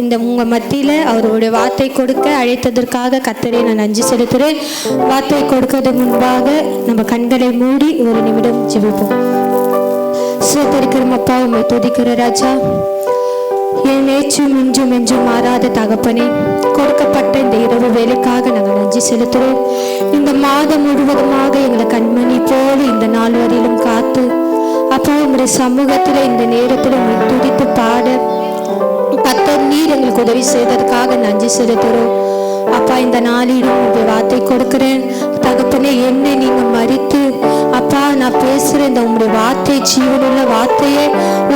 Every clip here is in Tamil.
இந்த உங்கள் மத்தியில் அவருடைய வார்த்தை கொடுக்க அழைத்ததற்காக கர்த்தரை நான் நன்றி செலுத்துகிறேன். வார்த்தை கொடுக்கிறதுக்கு முன்பாக நம்ம கண்களை மூடி ஒரு நிமிடம் ஜெபிப்போம். ஸ்தோத்திரிக்கிறோம் அப்பா, உம்மை துதிக்கிற ராஜா, என் நேற்றும் இன்றும் என்றும் மாறாத தகப்பனே, கொடுக்கப்பட்ட இந்த இரவு வேலைக்காக நாங்கள் நன்றி செலுத்துகிறோம். இந்த மாதம் முழுவதுமாக எங்களை கண்மணி போல இந்த நாள் வரையிலும் காத்து அப்பா உங்களுடைய சமூகத்தில் இந்த நேரத்தில் உங்களை துதித்து பாட கர்த்தர் நீர் எங்களுக்கு உதவி செய்ததற்காக நன்றி செலுத்துகிறோம். அப்பா இந்த நாளிலும் உங்களுடைய வார்த்தை கொடுக்கிறேன் தகப்பனே, என்னை நீங்க மறித்து அப்பா நான் பேசுற இந்த உங்களுடைய வார்த்தை ஜீவனுள்ள வார்த்தையை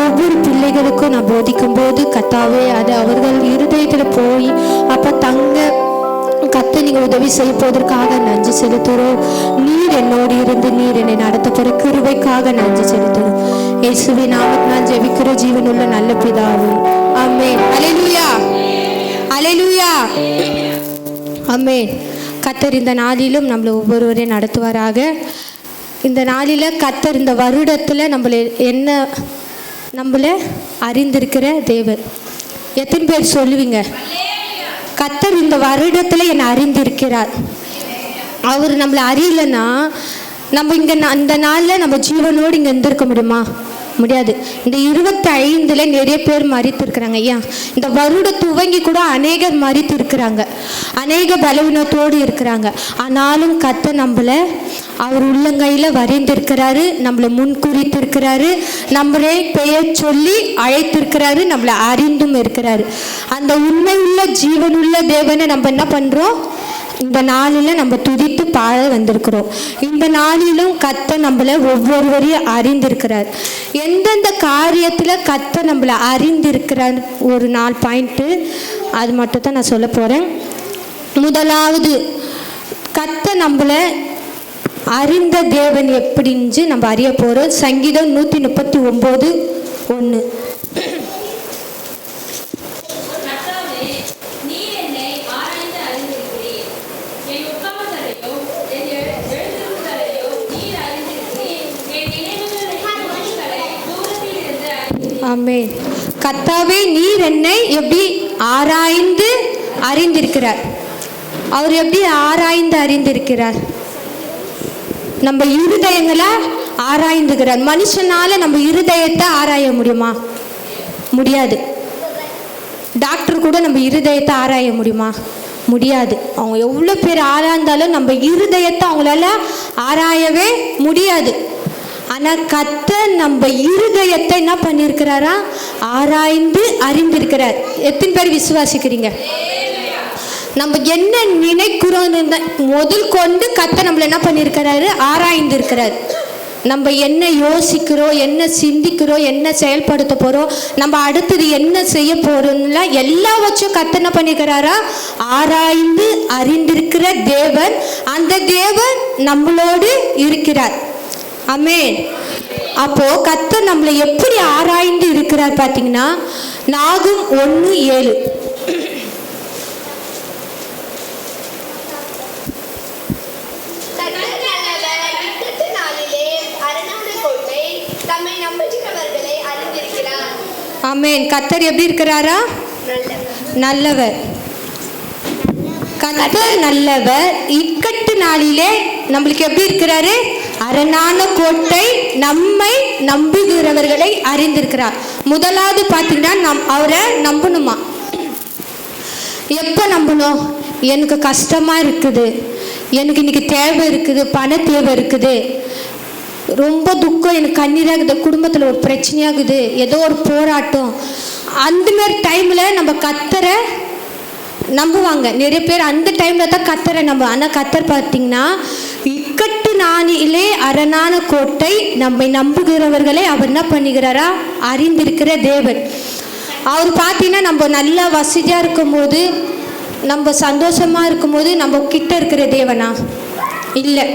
ஒவ்வொரு பிள்ளைகளுக்கும் நான் போதிக்கும் போது கர்த்தாவே அது அவர்கள் இருதயத்துல போய் அப்பா தங்க கர்த்தர் நீங்க உதவி செய்ய போவதற்காக நன்றி செலுத்துகிறோம். நீர் என்னோடு இருந்து நீர் என்னை நடத்த போற கிருபைக்காக நன்றி செலுத்துகிறோம். இயேசுவின் நாமத்தினால் ஜெபிக்கிற ஜீவனுள்ள நல்ல பிதாவே, ஆமென். அல்லேலூயா, அல்லேலூயா, ஆமென். கர்த்தர் இந்த நாளிலும் நம்மளை ஒவ்வொருவரையும் நடத்துவாராக. இந்த நாளில் கர்த்தர் இந்த வருடத்தில் நம்மளை அறிந்திருக்கிற தேவன். எத்தனை பேர் சொல்லுவீங்க கர்த்தர் இந்த வருடத்தில் என்னை அறிந்திருக்கிறார்? அவர் நம்மளை அறியலைன்னா நம்ம இங்கே அந்த நாளில் நம்ம ஜீவனோடு இங்கே இருந்திருக்க முடியுமா? முடியாது. இந்த 25 நிறைய பேர் மரித்திருக்கிறாங்க. ஐயா, இந்த வருட துவங்கி கூட அநேகர் மரித்து இருக்கிறாங்க, அநேக பலவீனத்தோடு இருக்கிறாங்க. ஆனாலும் கர்த்தர் நம்மளை அவர் உள்ளங்கையில் வரைந்திருக்கிறாரு, நம்மளை முன்குறித்திருக்கிறாரு, நம்மளே பெயர் சொல்லி அழைத்திருக்கிறாரு, நம்மளை அறிந்தும் இருக்கிறாரு. அந்த உண்மை உள்ள ஜீவனுள்ள தேவனை நம்ம என்ன பண்ணுறோம்? இந்த நாளில் நம்ம துதித்து பாட வந்திருக்கிறோம். இந்த நாளிலும் கர்த்தர் நம்மளை ஒவ்வொருவரையும் அறிந்திருக்கிறார். எந்தெந்த காரியத்தில் கர்த்தர் நம்மளை அறிந்திருக்கிறார் ஒரு 4 பாயிண்ட்டு அது மட்டும் தான் நான் சொல்ல போகிறேன். முதலாவது, கர்த்தர் நம்மளை அறிந்த தேவன் எப்படின்னு நம்ம அறிய போகிறோம். சங்கீதம் 139:1. ஆமென். கர்த்தாவே, நீர் என்னை எப்படி ஆராய்ந்து அறிந்திருக்கிறார்? அவர் எப்படி ஆராய்ந்து அறிந்திருக்கிறார்? நம்ம இருதயங்களை ஆராய்ந்துகிறார். மனுஷனால நம்ம இருதயத்தை ஆராய முடியுமா? முடியாது. டாக்டர் கூட நம்ம இருதயத்தை ஆராய முடியுமா? முடியாது. அவங்க எவ்வளோ பேர் ஆராய்ந்தாலும் நம்ம இருதயத்தை அவங்களால ஆராயவே முடியாது. ஆனால் கர்த்தர் நம்ம இருதயத்தை என்ன பண்ணியிருக்கிறாரா? ஆராய்ந்து அறிந்திருக்கிறார். எத்தனை பேர் விசுவாசிக்கிறீங்க? நம்ம என்ன நினைக்கிறோம் முதல் கொண்டு கர்த்தர் நம்மளை என்ன பண்ணியிருக்கிறாரு? ஆராய்ந்திருக்கிறார். நம்ம என்ன யோசிக்கிறோம், என்ன சிந்திக்கிறோம், என்ன செயல்படுத்த போகிறோம், நம்ம அடுத்தது என்ன செய்ய போகிறோம்ல எல்லாவற்றும் கர்த்தர் என்ன பண்ணியிருக்கிறாரா? ஆராய்ந்து அறிந்திருக்கிற தேவன். அந்த தேவன் நம்மளோடு இருக்கிறார். ஆமென். அப்போ கர்த்தர் நம்மளை எப்படி ஆராய்ந்து இருக்கிறார் பார்த்தீங்கன்னா, நாகும் 1:7. ஆமென். கர்த்தர் எப்படி இருக்கிறாரா? நல்லவர். கர்த்தர் நல்லவர். இக்கட்டு நாளிலே நம்மளுக்கு எப்படி இருக்கிறாரு? அரணான கோட்டை, நம்மை நம்புகிறவர்களை அறிந்திருக்கிறார். முதலாவது பார்த்தீங்கன்னா அவரை நம்பணுமா? எப்போ நம்பணும்? எனக்கு கஷ்டமாக இருக்குது, எனக்கு இன்னைக்கு தேவை இருக்குது, பண தேவை இருக்குது, ரொம்ப துக்கம், எனக்கு கண்ணீராகுது, குடும்பத்தில் ஒரு பிரச்சனையாகுது, ஏதோ ஒரு போராட்டம், அந்த மாதிரி டைமில் நம்ம கர்த்தரை நம்புவாங்க. நிறைய பேர் அந்த டைமில் தான் கர்த்தரை நம்புவாங்க. ஆனால் கர்த்தர் பார்த்தீங்கன்னா இக்கட்டு நாளிலே அரணான கோட்டை, நம்மை நம்புகிறவர்களை அவர் என்ன பண்ணுகிறாரா? அறிந்திருக்கிற தேவன். அவர் பார்த்தீங்கன்னா நம்ம நல்லா வசதியாக இருக்கும்போது, நம்ம சந்தோஷமாக இருக்கும்போது நம்ம கிட்ட இருக்கிற தேவனா? இல்லை.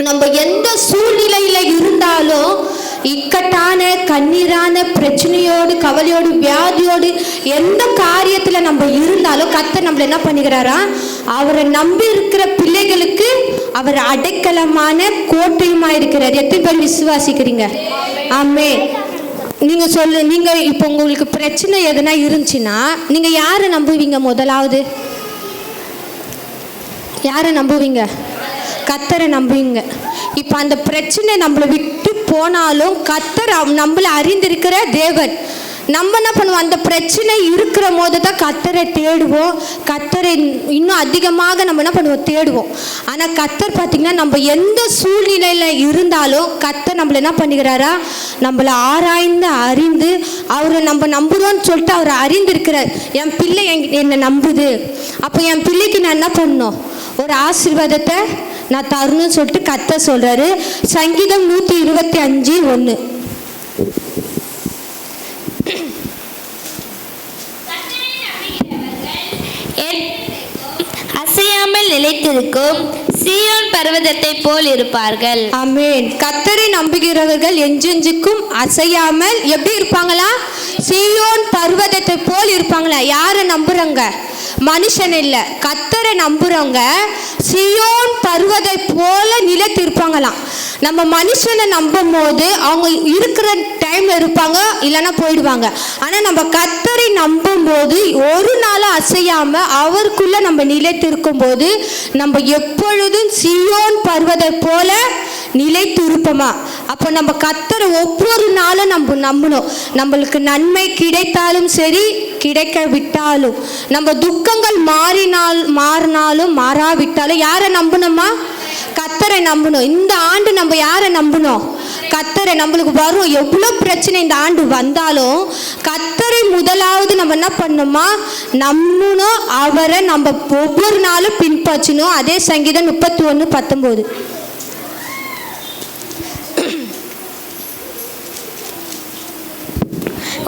நம்ம எந்த சூழ்நிலையில் இருந்தாலும் இக்கட்டான கண்ணீரான பிரச்சனையோடு கவலையோடு வியாதியோடு எந்த காரியத்தில் நம்ம இருந்தாலும் கர்த்தர் நம்மளை என்ன பண்ணுகிறாரா? அவரை நம்பி இருக்கிற பிள்ளைகளுக்கு அவர் அடைக்கலமான கோட்டையுமா இருக்கிறார். எத்தனை பேர் விசுவாசிக்கிறீங்க? ஆமென். நீங்கள் இப்போ உங்களுக்கு பிரச்சனை எதுனா இருந்துச்சுன்னா நீங்கள் யாரை நம்புவீங்க? முதலாவது யாரை நம்புவீங்க? கர்த்தரை நம்புவீங்க. இப்போ அந்த பிரச்சனை நம்மளை விட்டு போனாலும் கர்த்தர் நம்மளை அறிந்திருக்கிற தேவன். நம்ம என்ன பண்ணுவோம்? அந்த பிரச்சனை இருக்கிற போது தான் கர்த்தரை தேடுவோம். கர்த்தரை இன்னும் அதிகமாக நம்ம என்ன பண்ணுவோம்? தேடுவோம். ஆனால் கர்த்தர் பார்த்திங்கன்னா நம்ம எந்த சூழ்நிலையில் இருந்தாலும் கர்த்தர் நம்மளை என்ன பண்ணிக்கிறாரா? நம்மளை ஆராய்ந்து அறிந்து அவரை நம்ம நம்புகிறோன்னு சொல்லிட்டு அவரை அறிந்திருக்கிறார். என் பிள்ளை என்னை நம்புது, அப்போ என் பிள்ளைக்கு நான் என்ன பண்ணணும்? ஒரு ஆசீர்வாதத்தை நான் தரணும்னு சொல்லிட்டு கர்த்தர் சொல்கிறாரு. சங்கீதம் 125:1. அசையாமல் நிலைத்திருக்கும் சீயோன் பர்வதத்தை போல் இருப்பார்கள். ஆமென். கர்த்தரை நம்புகிறவர்கள் என்றென்றுக்கும் அசையாமல் எப்படி இருப்பாங்களா? சீயோன் பர்வதத்தை போல் இருப்பாங்களா? யாரை நம்புறவங்க? மனுஷன் இல்லை, கர்த்தரை நம்புறவங்க சீயோன் பர்வதை போல நிலைத்திருப்பாங்களாம். நம்ம மனுஷனை நம்பும் போது அவங்க இருக்கிற டைம்ல இருப்பாங்க, இல்லைன்னா போயிடுவாங்க. ஆனால் நம்ம கர்த்தரை நம்பும் போது ஒரு நாளும் அசையாம அவருக்குள்ள நம்ம நிலைத்திருக்கும் போது நம்ம எப்பொழுதும் சீயோன் பர்வதை போல நிலைத்திருப்போமா? அப்போ நம்ம கர்த்தரை ஒவ்வொரு நாளும் நம்ம நம்பணும். நம்மளுக்கு நன்மை கிடைத்தாலும் சரி, கிடைக்காவிட்டாலும், நம்ம துக்கங்கள் மாறினாலும் மாறாவிட்டாலும் யாரை நம்பணுமா? கர்த்தரை நம்பணும். இந்த ஆண்டு நம்ம யாரை நம்பணும்? கர்த்தரை. நம்மளுக்கு வரும் எவ்வளோ பிரச்சனை இந்த ஆண்டு வந்தாலும் கர்த்தரை முதலாவது நம்ம என்ன பண்ணணுமா? நம்பணும். அவரை நம்ம ஒவ்வொரு நாளும் பின்பற்றணும். அதே சங்கீதம் 31:19.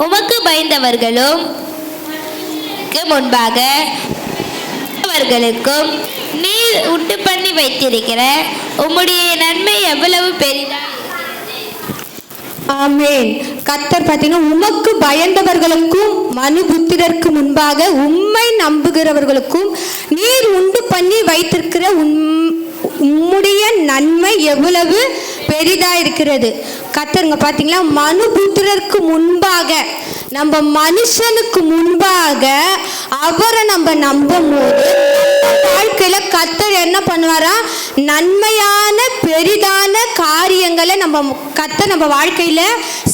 உமக்கு பயந்தவர்களும் முன்பாக அவர்களுக்கும் நீர் உண்டு பண்ணி வைத்திருக்கிற உம்முடைய நன்மை எவ்வளவு பெரிதா. ஆமென். கர்த்தர் பார்த்தீங்கன்னா உமக்கு பயந்தவர்களுக்கும் மனுபுத்திரருக்கு முன்பாக உம்மை நம்புகிறவர்களுக்கும் நீர் உண்டு பண்ணி வைத்திருக்கிற உம்முடைய நன்மை எவ்வளவு பெரிதா இருக்கிறது. கர்த்தருங்க பார்த்தீங்களா, மனுபுத்திரருக்கு முன்பாக, நம்ம மனுஷனுக்கு முன்பாக அவரை நம்ம நம்பும் போது வாழ்க்கையில கர்த்தர் என்ன பண்ணுவாரா? நன்மையான பெரிதான காரியங்களை கர்த்தர் நம்ம வாழ்க்கையில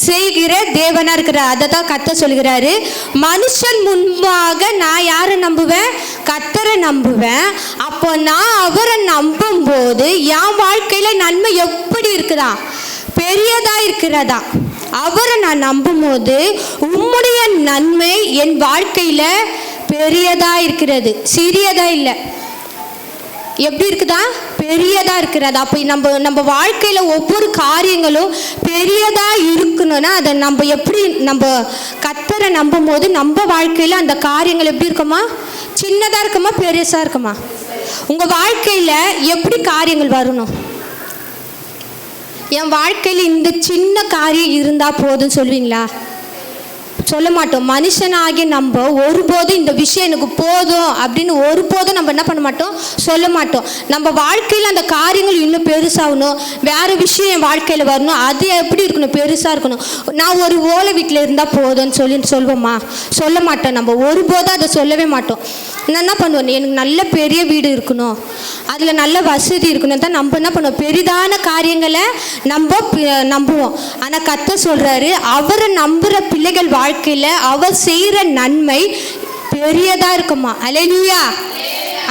செய்கிற தேவனா இருக்கிறார். அதை தான் கர்த்தர் சொல்கிறாரு. மனுஷன் முன்பாக நான் யாரை நம்புவேன்? கர்த்தரை நம்புவேன். அப்போ நான் அவரை நம்பும் போது என் வாழ்க்கையில நன்மை எப்படி இருக்குதா? பெரியதா இருக்கிறதா? அவரை நான் நம்பும் போது உம்முடைய நன்மை என் வாழ்க்கையில பெரியதா இருக்கிறது, சிறியதா இல்லை. எப்படி இருக்குதா? பெரியதா இருக்கிறது. அப்போ நம்ம வாழ்க்கையில ஒவ்வொரு காரியங்களும் பெரியதா இருக்கணும்னா அதை நம்ம எப்படி கர்த்தரை நம்பும் போது நம்ம வாழ்க்கையில அந்த காரியங்கள் எப்படி இருக்குமா? சின்னதா இருக்குமா, பெருசா இருக்குமா? உங்க வாழ்க்கையில எப்படி காரியங்கள் வரணும்? என் வாழ்க்கையில் இந்த சின்ன காரியம் இருந்தால் போதும் சொல்வீங்களா? சொல்ல மாட்டோம். மனுஷனாகி நம்ம ஒருபோதும் இந்த விஷயம் எனக்கு போதும் அப்படின்னு ஒருபோதும் நம்ம என்ன பண்ண மாட்டோம்? சொல்ல மாட்டோம். நம்ம வாழ்க்கையில் அந்த காரியங்கள் இன்னும் பெருசாகணும், வேறு விஷயம் என் வாழ்க்கையில் வரணும், அது எப்படி இருக்கணும்? பெருசாக இருக்கணும். நான் ஒரு ஓலை வீட்டில் இருந்தால் போதும்னு சொல்வோமா? சொல்ல மாட்டோம். நம்ம ஒருபோதும் அதை சொல்லவே மாட்டோம். நான் என்ன பண்ணுவோம்? எனக்கு நல்ல பெரிய வீடு இருக்கணும், அதில் நல்ல வசதி இருக்கணும் தான் நம்ம என்ன பண்ணுவோம்? பெரிதான காரியங்களை நம்புவோம். ஆனால் கர்த்தர் சொல்கிறாரு, அவரை நம்புகிற பிள்ளைகள் வாழ்க்கையில் அவர் செய்கிற நன்மை பெரியதாக இருக்குமா? அல்லேலூயா,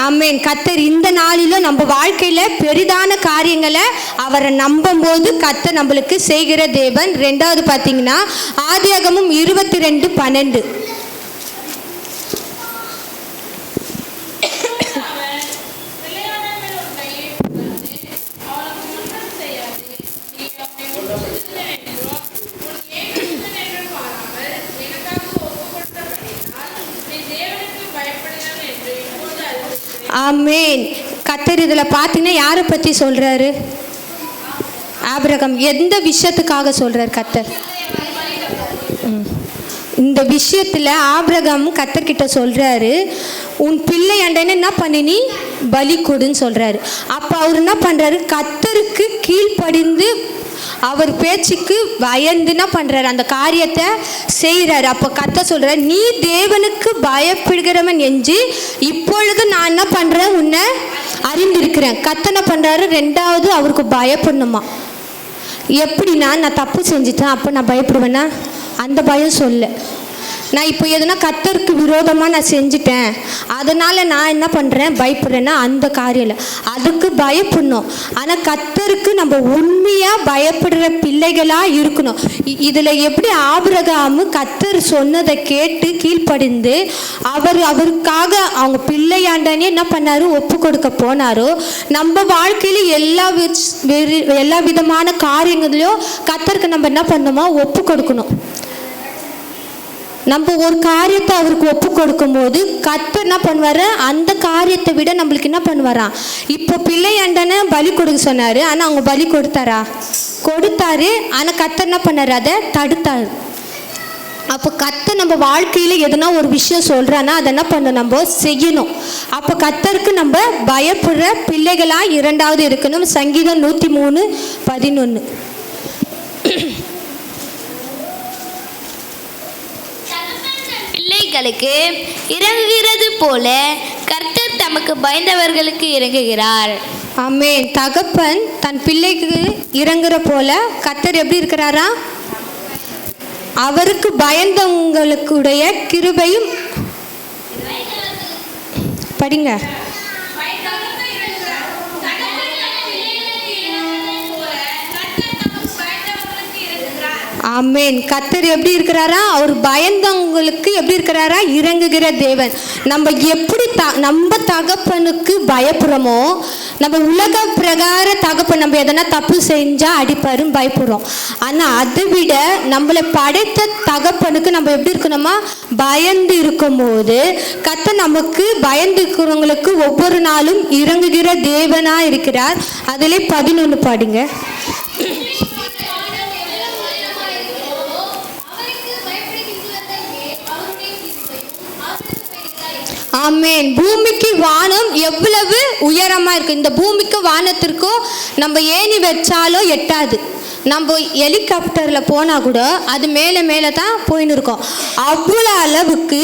ஆமென். கர்த்தர் இந்த நாளிலும் நம்ம வாழ்க்கையில் பெரிதான காரியங்களை அவரை நம்பும் போது கர்த்தர் நம்மளுக்கு செய்கிற தேவன். ரெண்டாவது பார்த்தீங்கன்னா ஆதியாகமம் 22:12. ஆமென். கர்த்தர் இதில் பார்த்தீங்கன்னா யாரை பற்றி சொல்கிறாரு? ஆபிரகாம். எந்த விஷயத்துக்காக சொல்கிறார் கர்த்தர்? இந்த விஷயத்தில் ஆபிரகாம் கர்த்தர்கிட்ட சொல்கிறாரு, உன் பிள்ளை அண்டைன்னு என்ன பண்ணி நீ பலி கொடுன்னு சொல்கிறாரு. அப்போ அவர் என்ன பண்ணுறாரு? கர்த்தருக்கு கீழ்ப்படிந்து அவர் பேச்சுக்கு பயந்து என்ன பண்ணுறாரு, அந்த காரியத்தை செய்கிறாரு. அப்போ கர்த்தர் சொல்கிறார், நீ தேவனுக்கு பயப்படுகிறவன் என்று இப்பொழுது நான் என்ன பண்ணுறேன், உன்னை அறிந்திருக்கிறேன். கர்த்தர் என்ன பண்ணுறாரு, ரெண்டாவது அவருக்கு பயப்படணுமா. எப்படின்னா, நான் தப்பு செஞ்சுட்டேன் அப்போ நான் பயப்படுவேன்னா, அந்த பயம் சொல்ல. நான் இப்போ எதுனா கர்த்தருக்கு விரோதமாக நான் செஞ்சுட்டேன் அதனால் நான் என்ன பண்ணுறேன் பயப்படுறேன்னா, அந்த காரியம் இல்லை, அதுக்கு பயப்படணும். ஆனால் கர்த்தருக்கு நம்ம உண்மையாக பயப்படுற பிள்ளைகளாக இருக்கணும். இதில் எப்படி ஆபிரகாம் கர்த்தர் சொன்னதை கேட்டு கீழ்ப்படிந்து அவருக்காக அவங்க பிள்ளையாண்டனே என்ன பண்ணார், ஒப்பு கொடுக்க போனாரோ, நம்ம வாழ்க்கையில் எல்லா விதமான காரியங்களையும் கர்த்தருக்கு நம்ம என்ன பண்ணணுமோ ஒப்பு கொடுக்கணும். நம்ம ஒரு காரியத்தை அவருக்கு ஒப்பு கொடுக்கும் போது கர்த்தர் என்ன பண்ணுவார், அந்த காரியத்தை விட நம்மளுக்கு என்ன பண்ணுவாராம். இப்போ பிள்ளையாண்டனை பலி கொடுக்க சொன்னார், ஆனால் அவங்க பலி கொடுத்தாரு. ஆனால் கர்த்தர் என்ன பண்ணார், அதை தடுத்தார். அப்போ கர்த்தர் நம்ம வாழ்க்கையில் எதுனா ஒரு விஷயம் சொல்கிறான்னா அதை என்ன பண்ணணும், நம்ம செய்யணும். அப்போ கர்த்தருக்கு நம்ம பயப்படுற பிள்ளைகளாக இரண்டாவது இருக்கணும். சங்கீதம் 103:11. பிள்ளைகளுக்கு இறங்குகிறது போல கர்த்தர் தமக்கு பயந்தவர்களுக்கு இறங்குகிறார். ஆமென். தகப்பன் தன் பிள்ளைக்கு இறங்குற போல கர்த்தர் எப்படி இருக்கிறாரா, அவருக்கு பயந்தவங்களுடைய கிருபையும். படிங்க. ஆமென். கர்த்தர் எப்படி இருக்கிறாரா, அவர் பயந்தவங்களுக்கு எப்படி இருக்கிறாரா, இறங்குகிற தேவன். நம்ம எப்படி நம்ம தகப்பனுக்கு பயப்படுறோமோ, நம்ம உலக பிரகார தகப்பன் நம்ம எதனா தப்பு செஞ்சா அடிப்பாருன்னு பயப்படுறோம். ஆனால் அதை விட நம்மளை படைத்த தகப்பனுக்கு நம்ம எப்படி இருக்கணுமா, பயந்து இருக்கும் போது கர்த்தர் நமக்கு பயந்து இருக்கிறவங்களுக்கு ஒவ்வொரு நாளும் இறங்குகிற தேவனா இருக்கிறார். அதிலே 11 பாடுங்க. ஆமென். பூமிக்கு வானம் எவ்வளவு உயரமா இருக்கு. இந்த பூமிக்கு வானத்திற்கும் நம்ம ஏணி வச்சாலும் எட்டாது. நம்ம ஹெலிகாப்டரில் போனால் கூட அது மேலே மேலே தான் போயின்னு இருக்கோம். அவ்வளோ அளவுக்கு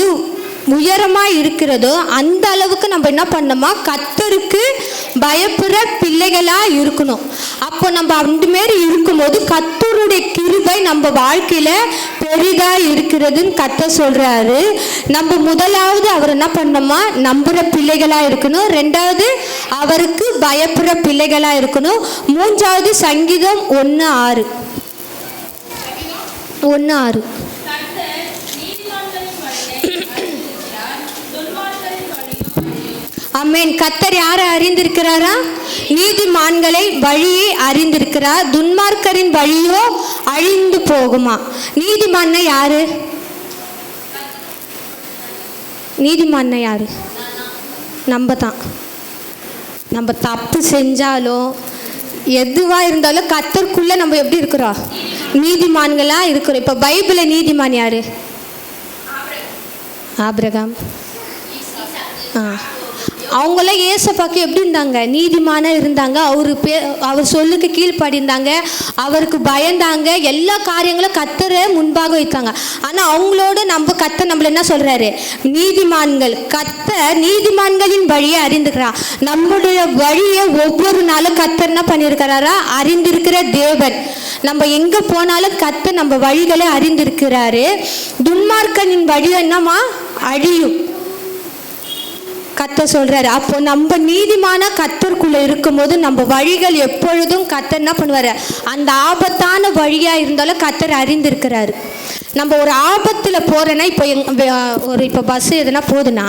உயரமாக இருக்கிறதோ அந்த அளவுக்கு நம்ம என்ன பண்ணணுமா, கர்த்தருக்கு பயப்படுற பிள்ளைகளாக இருக்கணும். அப்போ நம்ம அந்த மாரி இருக்கும்போது கர்த்தருடைய கிருபை நம்ம வாழ்க்கையில் பெரிதாக இருக்கிறதுன்னு கர்த்தர் சொல்கிறாரு. நம்ம முதலாவது அவர் என்ன பண்ணணுமா, நம்புகிற பிள்ளைகளாக இருக்கணும். ரெண்டாவது அவருக்கு பயப்படுற பிள்ளைகளாக இருக்கணும். மூன்றாவது சங்கீதம் 1:6. ஆமென். கர்த்தர் யாரை அறிந்திருக்கிறாரா, நீதிமான்களை வழியை அறிந்திருக்கிறார், துன்மார்க்கரின் வழியோ அழிந்து போகுமா. நீதிமான்னா யாரு, நீதிமான்னா யாரு, நம்ம தான். நம்ம தப்பு செஞ்சாலும் எதுவாக இருந்தாலும் கர்த்தருக்குள்ளே நம்ம எப்படி இருக்கிறோம், நீதிமான்களாக இருக்கிறோம். இப்போ பைபிளில் நீதிமான் யாரு, ஆபிரகாம். அவங்களாம் ஏசப்பாக்கு எப்படி இருந்தாங்க, நீதிமானாக இருந்தாங்க. அவர் சொல்லுக்கு கீழ்ப்படிந்தாங்க, அவருக்கு பயந்தாங்க, எல்லா காரியங்களும் கர்த்தரை முன்பாக வைத்தாங்க. ஆனால் அவங்களோட நம்ம கர்த்தர் நம்மள என்ன சொல்கிறாரு, நீதிமான்கள். கர்த்தர் நீதிமான்களின் வழியை அறிந்துக்கிறார். நம்முடைய வழியை ஒவ்வொரு நாளும் கர்த்தர் என்ன பண்ணியிருக்கிறாரா, அறிந்திருக்கிற தேவன். நம்ம எங்கே போனாலும் கர்த்தர் நம்ம வழிகளை அறிந்திருக்கிறாரு. துன்மார்க்கனின் வழி என்னமா, அழியும் கர்த்தர் சொல்றாரு. அப்போ நம்ம நீதிமான கர்த்தருக்குள்ள இருக்கும்போது நம்ம வழிகள் எப்பொழுதும் கர்த்தர் என்ன பண்ணுவாரு, அந்த ஆபத்தான வழியா இருந்தாலும் கர்த்தர் அறிந்திருக்கிறாரு. நம்ம ஒரு ஆபத்தில் போறேன்னா, இப்போ பஸ் எதுனா போகுதுன்னா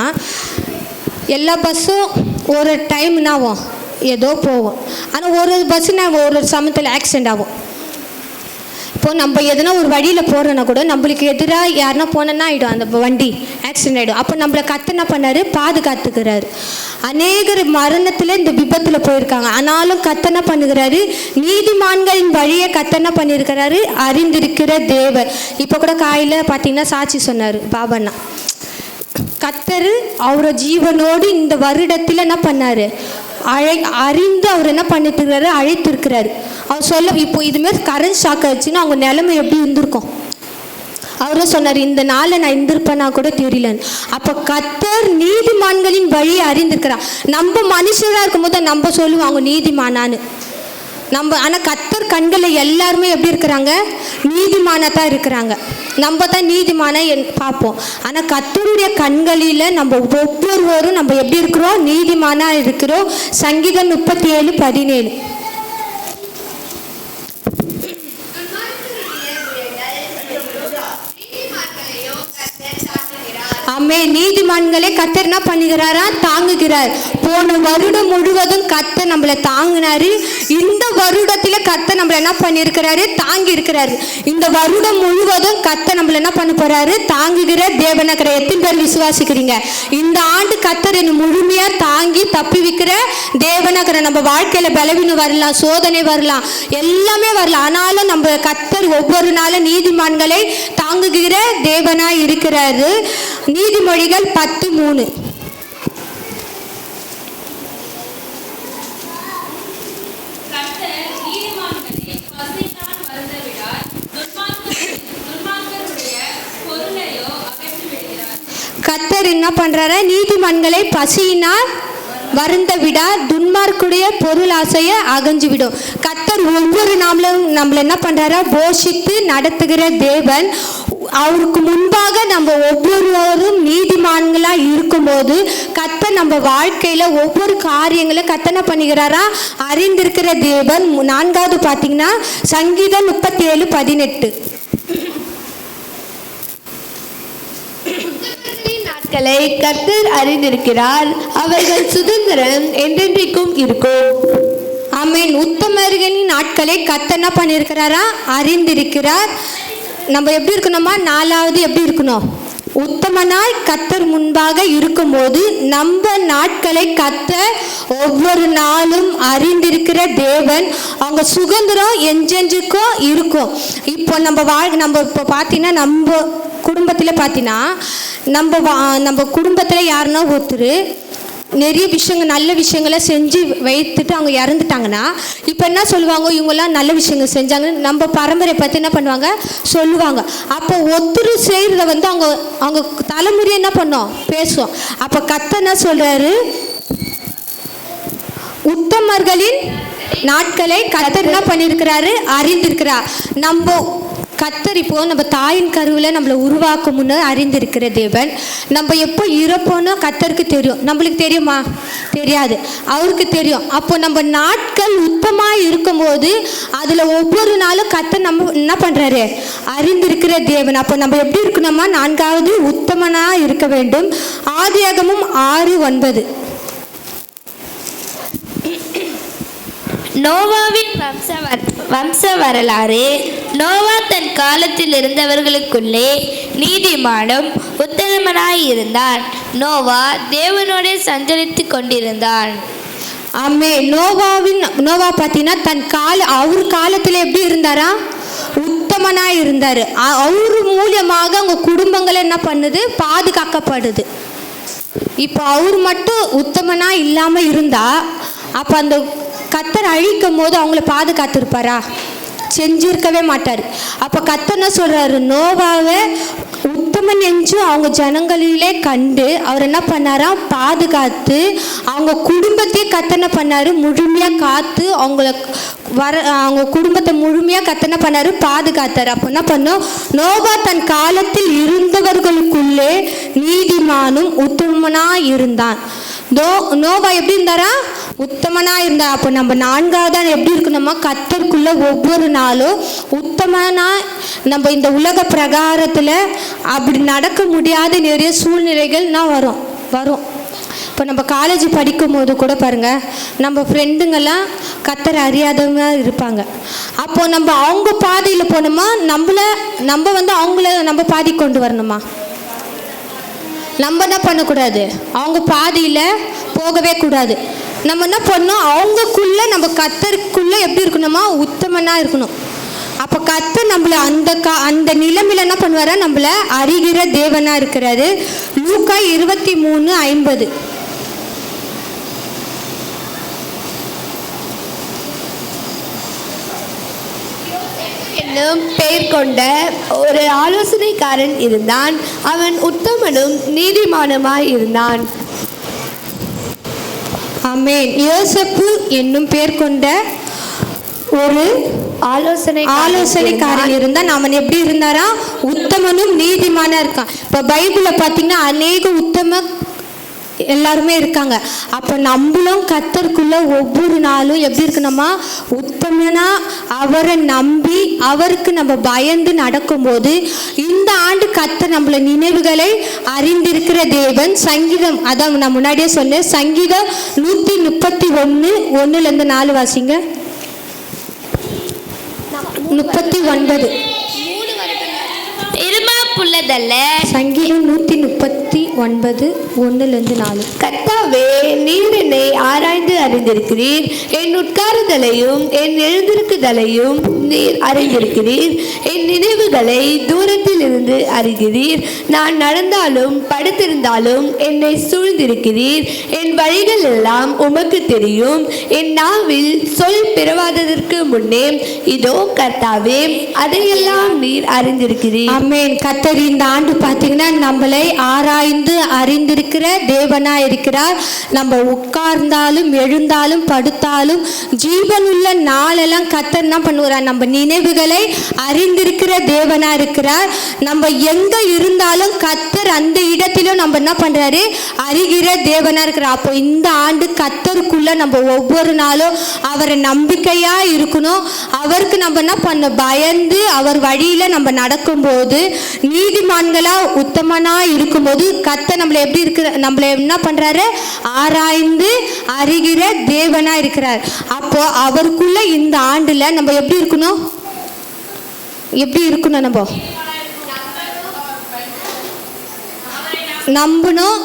எல்லா பஸ்ஸும் ஒரு டைம்னாவும் ஏதோ போகும். ஆனால் ஒரு பஸ்ஸுனா ஒரு சமயத்தில் ஆக்சிடென்ட் ஆகும். இப்போது நம்ம எதனா ஒரு வழியில் போகிறோன்னா கூட நம்மளுக்கு எதிராக யாருன்னா போனோன்னா ஆகிடும், அந்த வண்டி ஆக்சிடென்ட் ஆகிடும். அப்போ நம்மளை கர்த்தர் என்ன பண்ணார், பாதுகாத்துக்கிறாரு. அநேகர் மரணத்தில் இந்த விபத்தில் போயிருக்காங்க. ஆனாலும் கர்த்தர் என்ன பண்ணுகிறாரு, நீதிமான்களின் வழியை கர்த்தர் என்ன பண்ணியிருக்கிறாரு, அறிந்திருக்கிற தேவர். இப்போ கூட காலையில் பார்த்தீங்கன்னா சாட்சி சொன்னார் பாபண்ணா. கர்த்தர் அவரை ஜீவனோடு இந்த வருடத்தில் என்ன பண்ணார், அறிந்து அவர் என்ன பண்ணிட்டுருக்கிறாரு, அழைத்திருக்கிறாரு. அவர் சொல்ல இப்போ இதுமாரி கரண்ட் ஷாக் ஆச்சுன்னா அவங்க நிலைமை எப்படி இருந்திருக்கும்? அவரும் சொன்னார், இந்த நாளை நான் இருந்திருப்பேன்னா கூட தெரியலன்னு. அப்போ கர்த்தர் நீதிமான்களின் வழியை அறிந்திருக்கிறார். நம்ம மனுஷராக இருக்கும்போது நம்ம சொல்லுவோம் அவங்க நீதிமானான்னு. ஆனால் கர்த்தர் கண்களில் எல்லாருமே எப்படி இருக்கிறாங்க? நீதிமானாக தான் இருக்கிறாங்க. நம்ம தான் நீதிமான பார்ப்போம். ஆனால் கர்த்தருடைய கண்களில் நம்ம ஒவ்வொருவரும் நம்ம எப்படி இருக்கிறோம்? நீதிமானாக இருக்கிறோம். சங்கீதம் 37:17. ஆமே, நீதிமான்களே கர்த்தர் என்ன பண்ணுகிறாரா? தாங்குகிறார். போன வருடம் முழுவதும் கர்த்தர் நம்மளை தாங்கினாரு. இந்த வருடத்துல கர்த்தர் நம்மளை என்ன பண்ணியிருக்கிறாரு? தாங்கி இருக்கிறாரு. இந்த வருடம் முழுவதும் கர்த்தர் நம்மளை என்ன பண்ண போறாரு? தாங்குகிற தேவனாகிற. எத்தனை பேர் விசுவாசிக்கிறீங்க? இந்த ஆண்டு கர்த்தர் என்னை முழுமையா தாங்கி தப்பி வைக்கிற தேவனாகிற. நம்ம வாழ்க்கையில பலவீனம் வரலாம், சோதனை வரலாம், எல்லாமே வரலாம். ஆனாலும் நம்ம கர்த்தர் ஒவ்வொரு நாளும் நீதிமான்களை தாங்குகிற தேவனாய் இருக்கிறாரு. நீதிமொழிகள் 10:3. கர்த்தர் என்ன பண்றாரு? நீதிமான்களை பசியினால் வருந்த விடா, துன்மார்க்குடைய பொருள் ஆசையை அகஞ்சு விடும். கர்த்தர் ஒவ்வொரு நாளும் நம்மளை என்ன பண்றாரா? போஷித்து நடத்துகிற தேவன். அவருக்கு முன்பாக நம்ம ஒவ்வொருவரும் நீதிமான்களாக இருக்கும்போது கர்த்தர் நம்ம வாழ்க்கையில் ஒவ்வொரு காரியங்களும் கர்த்தனை பண்ணுகிறாரா? அறிந்திருக்கிற தேவன். 4வது பார்த்தீங்கன்னா சங்கீதம் 37:18. நாட்களை கர்த்தர் அறிந்திருக்கிறார், அவர்கள் சுதந்திரம் என்றென்றைக்கும் இருக்கும். ஆமென். உத்தமர்களின் நாட்களை கர்த்தர் என்ன பண்ணியிருக்கிறாரா? அறிந்திருக்கிறார். நம்ம எப்படி இருக்கணுமா? 4வது எப்படி இருக்கணும்? உத்தமனாய் கர்த்தர் முன்பாக இருக்கும்போது நம்ம நாட்களை கர்த்தர் ஒவ்வொரு நாளும் அறிந்திருக்கிற தேவன். அவங்க சுதந்திரம் என்றென்றைக்கும் இருக்கும். இப்போ நம்ம இப்போ பார்த்தீங்கன்னா நம்ம குடும்பத்தில் பார்த்தீங்கன்னா நம்ம குடும்பத்தில் யாருன்னா ஒருத்தர் நிறைய விஷயங்கள் நல்ல விஷயங்களை செஞ்சு வைத்துட்டு அவங்க இறந்துட்டாங்கன்னா இப்போ என்ன சொல்லுவாங்க? இவங்கெல்லாம் நல்ல விஷயங்கள் செஞ்சாங்கன்னு நம்ம பரம்பரை பற்றி என்ன பண்ணுவாங்க? சொல்லுவாங்க. அப்போ ஒருத்தர் செய்கிறத அவங்க தலைமுறை என்ன பண்ணோம்? பேசுவோம். அப்போ கர்த்தர் என்ன சொல்கிறாரு? உத்தமர்களின் நாட்களை கர்த்தர் என்ன பண்ணியிருக்கிறாரு? அறிந்திருக்கிறார். நம்ம கர்த்தர் இப்போ நம்ம தாயின் கருவில் நம்மளை உருவாக்கும் முன்னே அறிந்திருக்கிற தேவன். நம்ம எப்போ இறப்போன்னு கர்த்தருக்கு தெரியும். நம்மளுக்கு தெரியுமா? தெரியாது. அவருக்கு தெரியும். அப்போ நம்ம நாட்கள் உத்தமாக இருக்கும்போது அதில் ஒவ்வொரு நாளும் கர்த்தர் நம்ம என்ன பண்ணுறாரு? அறிந்திருக்கிற தேவன். அப்போ நம்ம எப்படி இருக்கணுமா? 4வது உத்தமனாக இருக்க வேண்டும். ஆதியாகமம் 6:9. நோவாவின் வம்ச வரலாறு. நோவா தன் காலத்தில் இருந்தவர்களுக்குள்ளே நீதிமானும் உத்தமனாய் இருந்தான். நோவா தேவனோடு சஞ்சரித்து கொண்டிருந்தான். ஆமே. நோவா பார்த்தீங்கன்னா அவர் காலத்தில் எப்படி இருந்தாரா? உத்தமனாக இருந்தார். அவர் மூலியமாக அவங்க குடும்பங்கள் என்ன பண்ணுது? பாதுகாக்கப்படுது. இப்போ அவர் மட்டும் உத்தமனாக இல்லாமல் இருந்தா அப்போ அந்த கர்த்தர் அழிக்கும் போது அவங்கள பாதுகாத்திருப்பாரா? செஞ்சிருக்கவே மாட்டார். அப்போ கர்த்தர் என்ன சொல்கிறாரு? நோவாவை உத்தமன் என்று அவங்க ஜனங்களிலே கண்டு அவர் என்ன பண்ணாரா? பாதுகாத்து அவங்க குடும்பத்தையே கர்த்தர் என்ன பண்ணார்? முழுமையாக காத்து அவங்க குடும்பத்தை முழுமையாக கர்த்தர் என்ன பண்ணார்? பாதுகாத்தார். அப்போ என்ன பண்ணோம்? நோவா தன் காலத்தில் இருந்தவர்களுக்குள்ளே நீதிமானும் உத்தமனாக இருந்தான். நோவா எப்படி இருந்தாரா? உத்தமனா இருந்தா. அப்போ நம்ம 4வது எப்படி இருக்கணுமா? கர்த்தருக்குள்ள ஒவ்வொரு நாளும் உத்தமனா. நம்ம இந்த உலக பிரகாரத்தில் அப்படி நடக்க முடியாத நிறைய சூழ்நிலைகள்னா வரும். இப்போ நம்ம காலேஜ் படிக்கும் போது கூட பாருங்கள், நம்ம ஃப்ரெண்டுங்கெல்லாம் கர்த்தர் அறியாதவங்க இருப்பாங்க. அப்போது நம்ம அவங்க பாதையில் போனோமா? நம்ம அவங்கள நம்ம பாதி கொண்டு வரணுமா? நம்ம என்ன பண்ணக்கூடாது? அவங்க பாதியில் போகவே கூடாது. நம்ம என்ன பண்ணணும்? அவங்கக்குள்ளே நம்ம கர்த்தருக்குள்ளே எப்படி இருக்கணுமா? உத்தமனாக இருக்கணும். அப்போ கர்த்தர் நம்மளை அந்த நிலைமையில் என்ன பண்ணுவாரா? நம்மளை அறிகிற தேவனாக இருக்கிறாரு. லூக்கா 23:50. என்னும் பெயர் கொண்ட ஒரு ஆலோசனைக்காரன் இருந்தான். அவன் உத்தமனும் நீதிமானுமாய் இருந்தான். ஆமென். யோசேப்பு என்னும் பெயர் கொண்ட ஒரு ஆலோசனைக்காரன் இருந்தா அவன் எப்படி இருந்தாரா? உத்தமனும் நீதிமானா இருக்கான். இப்ப பைபிள பாத்தீங்கன்னா அநேக உத்தம எல்லாருமே இருக்காங்க. அப்போ நம்மளும் கர்த்தருக்குள்ள ஒவ்வொரு நாளும் எப்படி இருக்கணுமா? உத்தமனா அவரை நம்பி அவருக்கு நம்ம பயந்து நடக்கும்போது இந்த ஆண்டு கர்த்தர் நம்மள நினைவுகளை அறிந்திருக்கிற தேவன். சங்கீதம், அதான் நான் முன்னாடியே சொன்னேன், சங்கீதம் 131:1-4 வாசிங்க. 39 இருமாப்புள்ளதல்ல. சங்கீதம் 139:1-4. கர்த்தாவே, நீர் என்னை ஆராய்ந்து அறிந்திருக்கிறீர். என் உட்காருதலையும் என் எழுந்திருக்குதலையும் நீர் அறிந்திருக்கிறீர். என் நினைவுகளை தூரத்தில் இருந்து அறிகிறீர். நான் நடந்தாலும் படுத்திருந்தாலும் என்னை சூழ்ந்திருக்கிறீர். என் வழிகள் எல்லாம் உமக்கு தெரியும். என் நாவில் சொல் பிறவாததற்கு முன்னே இதோ கர்த்தாவே, அதையெல்லாம் நீர் அறிந்திருக்கிறீர். ஆமென். கர்த்தர் இந்த ஆண்டு பார்த்தீங்கன்னா நம்மளை ஆராய்ந்து அறிந்திருக்கிற தேவனா இருக்கிறார். நம்ம உட்கார்ந்தாலும் எழுந்தாலும் படுத்தாலும் ஜீவனுள்ள நாளெல்லாம் கர்த்தர் என்ன பண்ணுவார்? நம்ம நினைவுகளை அறிந்திருக்கிற தேவனா இருக்கிறார். நம்ம எங்க இருந்தாலும் கர்த்தர் அந்த இடத்திலும் நம்ம என்ன பண்றாரு? அறிகிற தேவனா இருக்கிறார். அப்போ இந்த ஆண்டு கர்த்தருக்குள்ள நம்ம ஒவ்வொரு நாளும் அவரை நம்பிக்கையா இருக்கணும். அவருக்கு நம்ம என்ன பண்ண பயந்து அவர் வழியில நம்ம நடக்கும்போது, நீதிமான்களா உத்தமனா இருக்கும்போது கர்த்தர் நம்மளை எப்படி இருக்கிற நம்மளை என்ன பண்றாரு? ஆராய்ந்து அறிகிற தேவனா இருக்கிறார். அப்போ அவருக்குள்ள இந்த ஆண்டுல நம்ம எப்படி இருக்கணும்? நம்ம நம்பணும்,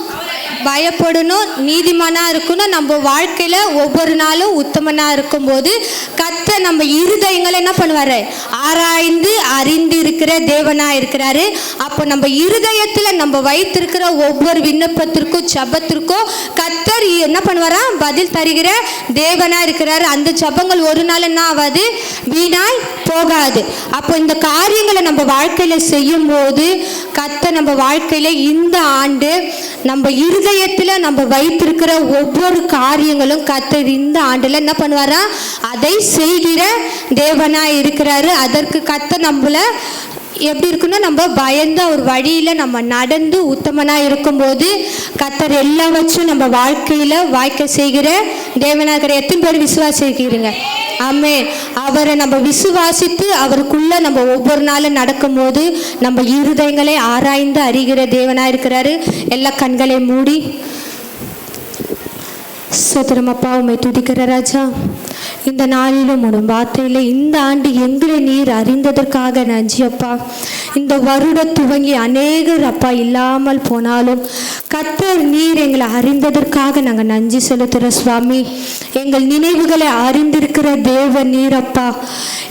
பயப்படணும், நீதிமானா இருக்கணும். நம்ம வாழ்க்கையில ஒவ்வொரு நாளும் உத்தமனா இருக்கும்போது கர்த்தர் நம்ம இருதயங்களை என்ன பண்ணுவாரு? ஆராய்ந்து அறிந்து இருக்கிற தேவனா இருக்கிறாரு. அப்போ நம்ம இருதயத்துல நம்ம வைத்திருக்கிற ஒவ்வொரு விண்ணப்பத்திற்கும் ஜெபத்திற்கும் கர்த்தர் என்ன பண்ணுவாரா? பதில் தருகிற தேவனா இருக்கிறாரு. அந்த ஜெபங்கள் ஒரு நாள் என்ன ஆகாது? வீணாய் போகாது. அப்போ இந்த காரியங்களை நம்ம வாழ்க்கையில செய்யும் போது கர்த்தர் நம்ம வாழ்க்கையில இந்த ஆண்டு நம்ம இருதயத்துல நம்ம வைத்திருக்கிற ஒவ்வொரு காரியங்களும் கர்த்தர் இந்த ஆண்டுல என்ன பண்ணுவாரா? அதை செய்கிற தேவனா இருக்கிறாரு. அதற்கு கர்த்தர் நம்மள எப்படி இருக்கணும்? நம்ம பயந்து அவர் வழியில நம்ம நடந்து உத்தமனா இருக்கும்போது கர்த்தர் எல்லாம் வச்சு நம்ம வாழ்க்கையில வாய்க்க செய்கிற தேவனா இருக்கிற. எத்தனை பேர் விசுவாசிக்கிறீங்க? ஆமென். அவரை நம்ம விசுவாசித்து அவருக்குள்ள நம்ம ஒவ்வொரு நாளும் நடக்கும்போது நம்ம இருதயங்களை ஆராய்ந்து அறிகிற தேவனா இருக்கிறாரு. எல்லா கண்களை மூடி சோதரம் அப்பா உம்மை துதிக்கிற ராஜா, இந்த நாளிலும் உன் வார்த்தையில் இந்த ஆண்டு எங்களை நீர் அறிந்ததற்காக நன்றி அப்பா. இந்த வருட துவங்கி அநேகர் அப்பா இல்லாமல் போனாலும் கர்த்தர் நீர் எங்களை அறிந்ததற்காக நாங்கள் நன்றி செலுத்துகிற சுவாமி. எங்கள் நினைவுகளை அறிந்திருக்கிற தேவ நீரப்பா.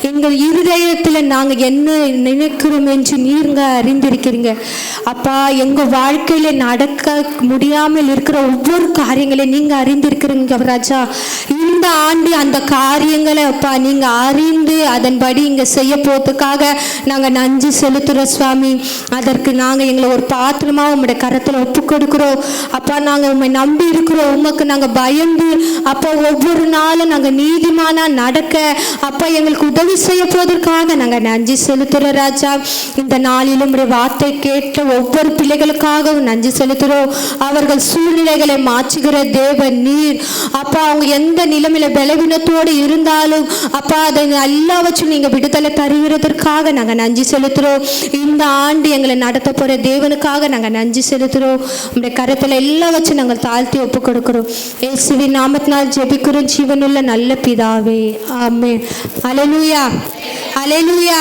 எங்கள் இருதயத்தில் நாங்கள் என்ன நினைக்கிறோம் என்று நீங்க அறிந்திருக்கிறீங்க அப்பா. எங்கள் வாழ்க்கையில் நடக்க முடியாமல் இருக்கிற ஒவ்வொரு காரியங்களையும் நீங்கள் அறிந்திருக்கிறீங்க ராஜா. இந்த ஆண்டு அந்த காரியங்களை அப்பா நீங்கள் அறிந்து அதன்படி இங்கே செய்ய போகிறதுக்காக நாங்கள் நன்றி செலுத்துகிறோம் சுவாமி. அதற்கு நாங்கள் எங்களை ஒரு பாத்திரமாக உங்களுடைய கரத்தில் ஒப்பு கொடுக்குறோம் அப்பா. நாங்கள் உண்மை நம்பி இருக்கிறோம். உமக்கு நாங்கள் பயந்து அப்போ ஒவ்வொரு நாளும் நாங்கள் நீதிமானா நடக்க அப்பா எங்களுக்கு உதவி செய்ய போவதற்காக நாங்கள் நன்றி செலுத்துகிறோம் ராஜா. இந்த நாளிலும் உடைய வார்த்தை கேட்ட ஒவ்வொரு பிள்ளைகளுக்காகவும் நன்றி செலுத்துகிறோம். அவர்கள் சூழ்நிலைகளை மாற்றுகிற தேவன் நீர் அப்பா. அவங்க எந்த நிலைமையில பலவீனத்தோடு இருந்தாலும் அப்பா அதை எல்லாவற்றும் நீங்க விடுதலை தருகிறதற்காக நாங்க நன்றி செலுத்துறோம். இந்த ஆண்டு எங்களை நடத்த போற தேவனுக்காக நாங்க நன்றி செலுத்துறோம். உங்களுடைய கரத்துல எல்லாவற்றும் நாங்கள் தாழ்த்தி ஒப்பு கொடுக்கிறோம். இயேசுவின் நாமத்தினால் ஜெபிக்கிறோம் ஜீவனுள்ள நல்ல பிதாவே, ஆமென். அல்லேலூயா, அல்லேலூயா.